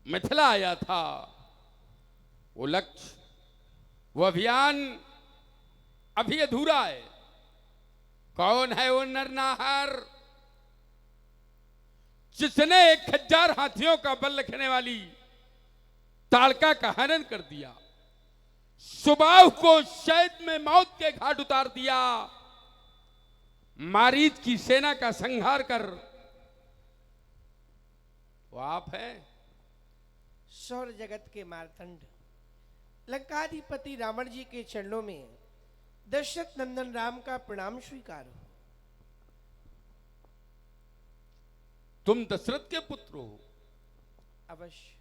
मिथिला आया था, वो लक्ष्य, वो अभियान अभी अधूरा है। कौन है वो नरनाहर जिसने 1000 हाथियों का बल रखने वाली ताड़का का हनन कर दिया, सुबाहु को शैद में मौत के घाट उतार दिया, मारीच की सेना का संहार कर? वो आप हैं। सौर जगत के मारतंड लंकाधिपति रावण जी के चरणों में दशरथ नंदन राम का प्रणाम स्वीकार हो। तुम दशरथ के पुत्र हो। अवश्य।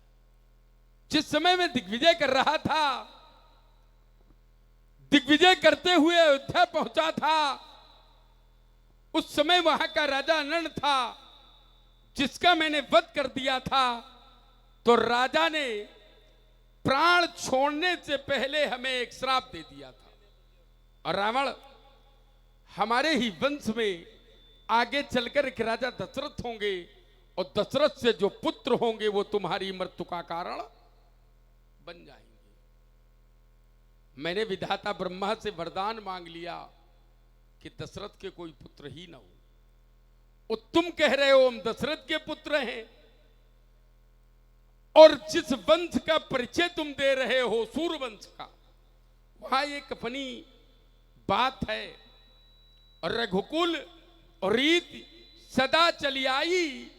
जिस समय में दिग्विजय कर रहा था, दिग्विजय करते हुए अयोध्या पहुंचा था, उस समय वहां का राजा नंद था जिसका मैंने वध कर दिया था। तो राजा ने प्राण छोड़ने से पहले हमें एक श्राप दे दिया था, और रावण हमारे ही वंश में आगे चलकर एक राजा दशरथ होंगे, और दशरथ से जो पुत्र होंगे वो तुम्हारी मृत्यु का कारण बन जाएंगे। मैंने विधाता ब्रह्मा से वरदान मांग लिया कि दशरथ के कोई पुत्र ही ना हो। और तुम कह रहे हो हम दशरथ के पुत्र हैं, और जिस वंश का परिचय तुम दे रहे हो, सूर्यवंश का, वहां एक अपनी बात है, और रघुकुल और रीति सदा चली आई,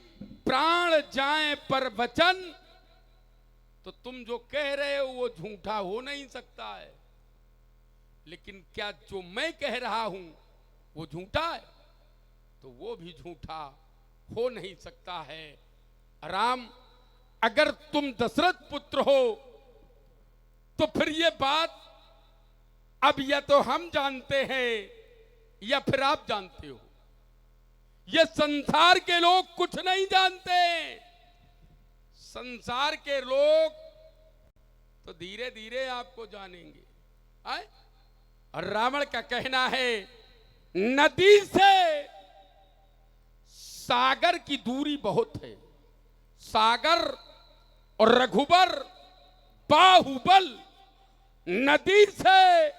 प्राण जाए पर वचन। तो तुम जो कह रहे हो वो झूठा हो नहीं सकता है, लेकिन क्या जो मैं कह रहा हूं वो झूठा है? तो वो भी झूठा हो नहीं सकता है। राम, अगर तुम दशरथ पुत्र हो तो फिर ये बात अब या तो हम जानते हैं या फिर आप जानते हो। ये संसार के लोग कुछ नहीं जानते। संसार के लोग तो धीरे धीरे आपको जानेंगे। आए? और रावण का कहना है, नदी से सागर की दूरी बहुत है। सागर और रघुबर बाहुबल, नदी से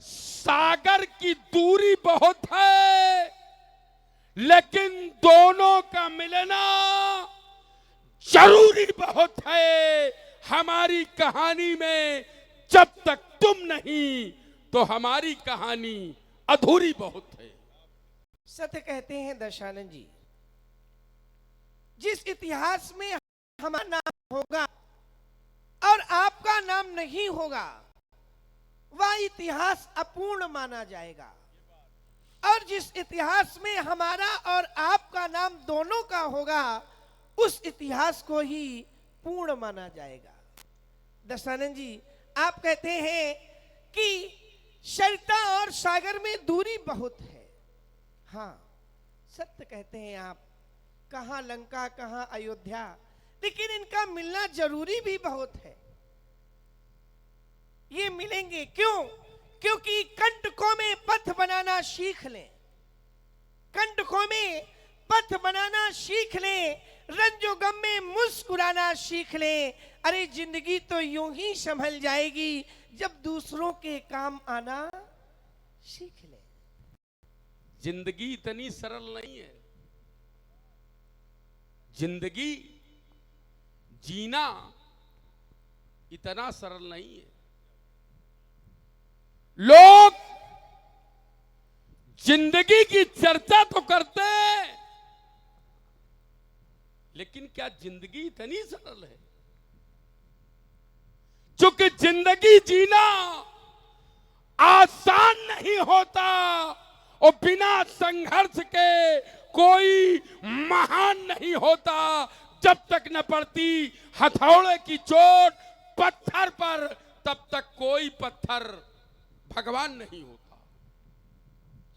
सागर की दूरी बहुत है, लेकिन दोनों का मिलना जरूरी बहुत है। हमारी कहानी में जब तक तुम नहीं तो हमारी कहानी अधूरी बहुत है। सत्य कहते हैं दशानन जी, जिस इतिहास में हमारा नाम होगा और आपका नाम नहीं होगा, वह इतिहास अपूर्ण माना जाएगा। और जिस इतिहास में हमारा और आपका नाम दोनों का होगा, उस इतिहास को ही पूर्ण माना जाएगा। दशानन जी, आप कहते हैं कि सरिता और सागर में दूरी बहुत है। हाँ, सत्य कहते हैं आप। कहां लंका, कहां अयोध्या, लेकिन इनका मिलना जरूरी भी बहुत है। ये मिलेंगे क्यों? क्योंकि कंटकों में पथ बनाना सीख लें। कंटकों में पथ बनाना सीख लें, रंजो गम में मुस्कुराना सीख लें। अरे जिंदगी तो यूं ही संभल जाएगी जब दूसरों के काम आना सीख लें। जिंदगी इतनी सरल नहीं है। जिंदगी जीना इतना सरल नहीं है। लोग जिंदगी की चर्चा तो करते हैं, लेकिन क्या जिंदगी इतनी सरल है? क्योंकि जिंदगी जीना आसान नहीं होता, और बिना संघर्ष के कोई महान नहीं होता। जब तक न पड़ती हथौड़े की चोट पत्थर पर, तब तक कोई पत्थर भगवान नहीं होता।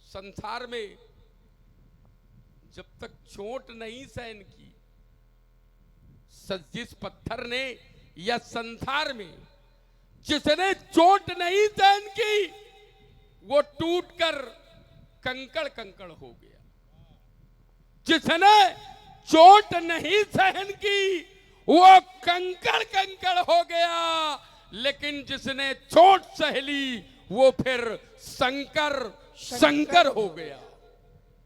संसार में जब तक चोट नहीं सहन की, जिस पत्थर ने या संसार में जिसने चोट नहीं सहन की, वो टूटकर कंकड़ कंकड़ हो गया। जिसने चोट नहीं सहन की, वो कंकड़ कंकड़ हो गया, लेकिन जिसने चोट सह ली वो फिर शंकर शंकर हो गया।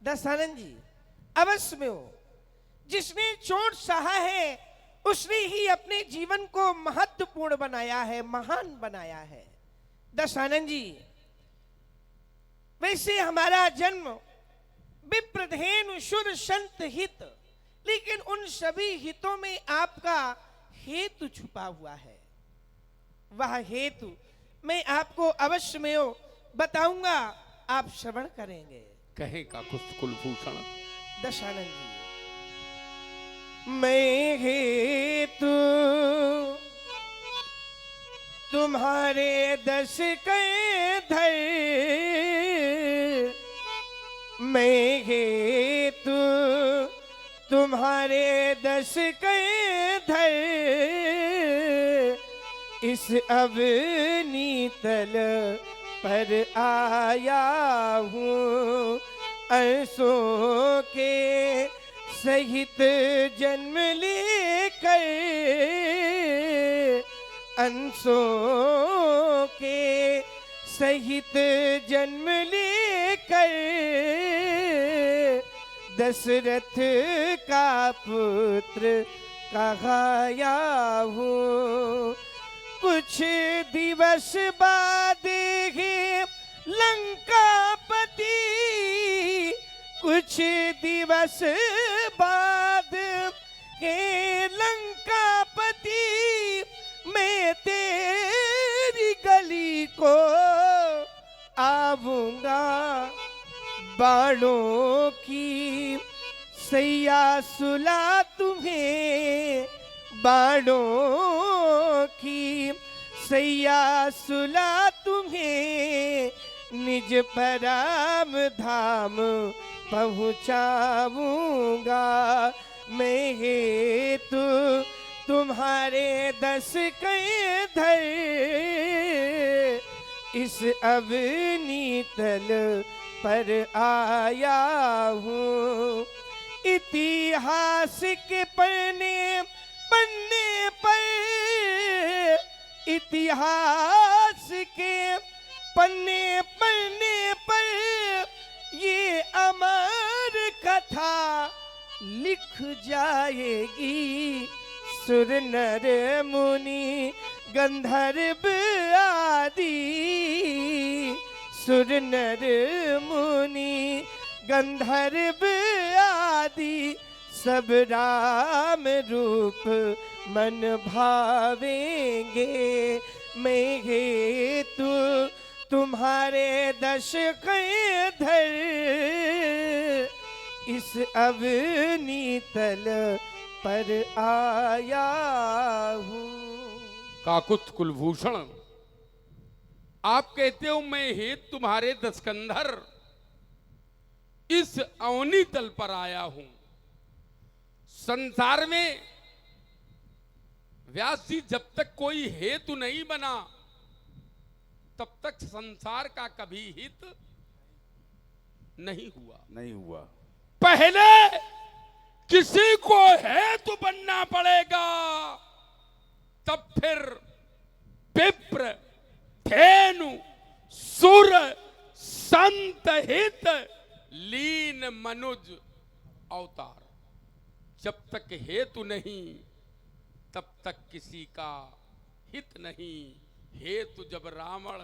दशानंद जी अवश्य में हो, जिसने चोट सहा है उसने ही अपने जीवन को महत्वपूर्ण बनाया है, महान बनाया है। दशानंद जी वैसे हमारा जन्म विप्रधेनु शुर संत हित, लेकिन उन सभी हितों में आपका हेतु छुपा हुआ है। वह हेतु मैं आपको अवश्य में बताऊंगा, आप श्रवण करेंगे। कहे का कुलभूषण दशानंद जी मैं हेतु तुम्हारे दस के धर, मैं हेतु तुम्हारे दस के धर, इस अवनीतल पर आया हूँ, अरसों के सहित जन्म लेकर, अंशों के सहित जन्म लेकर, दशरथ का पुत्र कहाया हूँ। कुछ दिवस बाद ही लंकापति, कुछ दिवस बाद हे लंकापति, मैं तेरी गली को आऊंगा, बाणों की सैया सुला तुम्हें, बाणों की सैया सुला तुम्हें, निज पराम धाम पहुँचाऊंगा। मैं हेतु तुम्हारे दस के धर, इस अवनीतल पर आया हूँ। इतिहास के पन्ने पन्ने पर, इतिहास के पन्ने पन्ने पर ये अमर कथा लिख जाएगी। सुर नर मुनि गंधर्व आदि, सुर नर मुनि गंधर्व आदि, सब राम रूप मन भावेंगे। मैं हेतु तुम्हारे दश के धर, इस अवनीतल पर आया हूँ। काकुत कुलभूषण आप कहते हो मैं हेतु तुम्हारे दशकंधर इस अवनी तल पर आया हूं। संसार में व्यास जी जब तक कोई हेतु नहीं बना तब तक संसार का कभी हित नहीं हुआ। पहले किसी को हेतु बनना पड़ेगा, तब फिर विप्र धेनु सुर संत हित लीन मनुज अवतार। जब तक हेतु नहीं तब तक किसी का हित नहीं। हेतु जब रावण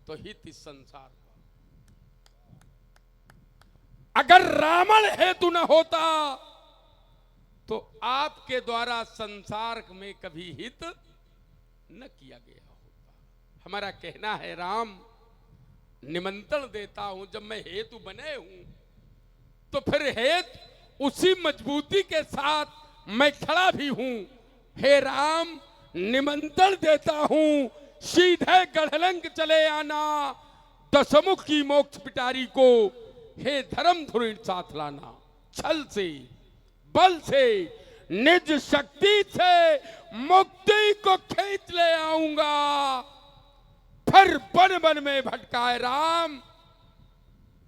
तो हित इस संसार का। अगर रावण हेतु न होता तो आपके द्वारा संसार में कभी हित न किया गया होता। हमारा कहना है राम निमंत्रण देता हूं, जब मैं हेतु बने हूं तो फिर हेतु उसी मजबूती के साथ मैं खड़ा भी हूं। हे राम निमंत्रण देता हूं, सीधे गढ़लंक चले आना, दशमुख की मोक्ष पिटारी को हे धर्म धुरी साथ लाना। छल से बल से निज शक्ति से मुक्ति को खींच ले आऊंगा। फिर बन बन में भटकाए राम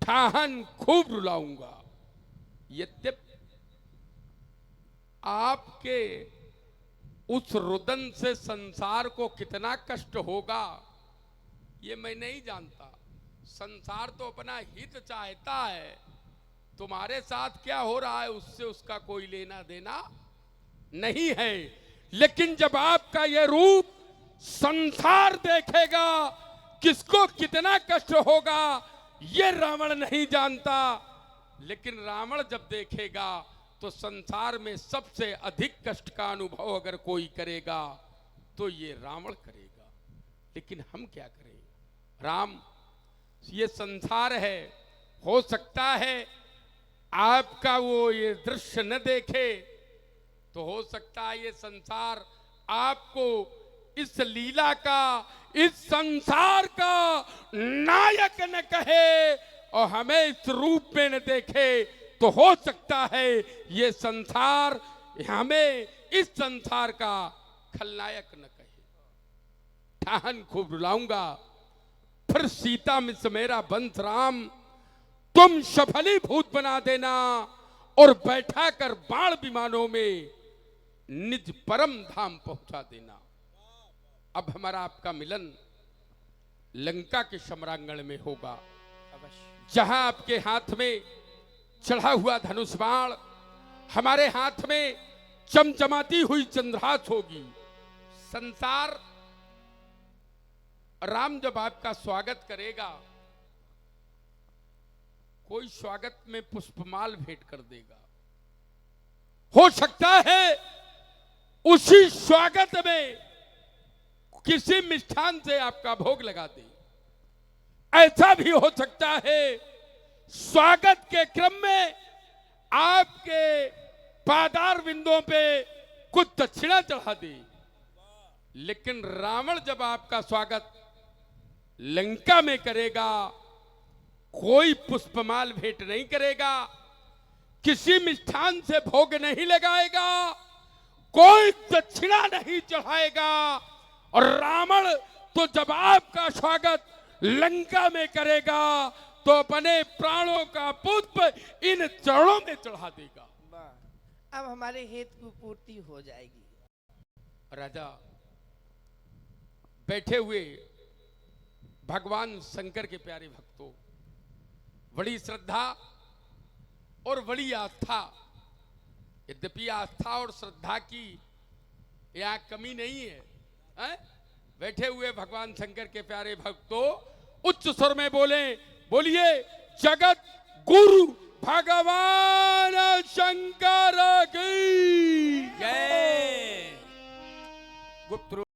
ठाहन खूब रुलाऊंगा। यद्यपि आपके उस रुदन से संसार को कितना कष्ट होगा ये मैं नहीं जानता। संसार तो अपना हित चाहता है, तुम्हारे साथ क्या हो रहा है उससे उसका कोई लेना देना नहीं है। लेकिन जब आपका यह रूप संसार देखेगा किसको कितना कष्ट होगा ये रावण नहीं जानता। लेकिन रावण जब देखेगा तो संसार में सबसे अधिक कष्ट का अनुभव अगर कोई करेगा तो ये रावण करेगा। लेकिन हम क्या करें? राम, ये संसार है, हो सकता है आपका वो ये दृश्य न देखे, तो हो सकता है ये संसार आपको इस लीला का, इस संसार का नायक न कहे और हमें इस रूप में न देखे, तो हो सकता है ये संसार हमें इस संसार का खलनायक न कहे। ठाहन खूब रुलाऊंगा फिर सीता मिस मेरा वंश राम, तुम सफलीभूत बना देना और बैठा कर बाण विमानों में निज परम धाम पहुंचा देना। अब हमारा आपका मिलन लंका के सम्रांगण में होगा, जहां आपके हाथ में चढ़ा हुआ धनुष बाण, हमारे हाथ में चमचमाती हुई चंद्रहास होगी। संसार राम जब आपका स्वागत करेगा, कोई स्वागत में पुष्पमाल भेंट कर देगा। हो सकता है उसी स्वागत में किसी मिष्ठान से आपका भोग लगा दे। ऐसा भी हो सकता है स्वागत के क्रम में आपके पादार बिंदुओं पे कुछ दक्षिणा चढ़ा दे। लेकिन रावण जब आपका स्वागत लंका में करेगा, कोई पुष्पमाल भेंट नहीं करेगा, किसी मिष्ठान से भोग नहीं लगाएगा, कोई दक्षिणा नहीं चढ़ाएगा। और रावण तो जब आपका स्वागत लंका में करेगा तो अपने प्राणों का पुष्प इन चरणों में चढ़ा देगा। अब हमारे हेतु की पूर्ति हो जाएगी। राजा बैठे हुए भगवान शंकर के प्यारे भक्तों, बड़ी श्रद्धा और बड़ी आस्था, यद्यपि आस्था और श्रद्धा की यहाँ कमी नहीं है, बैठे हुए भगवान शंकर के प्यारे भक्तों उच्च स्वर में बोलिए जगत गुरु भगवान शंकर की जय। गुप्त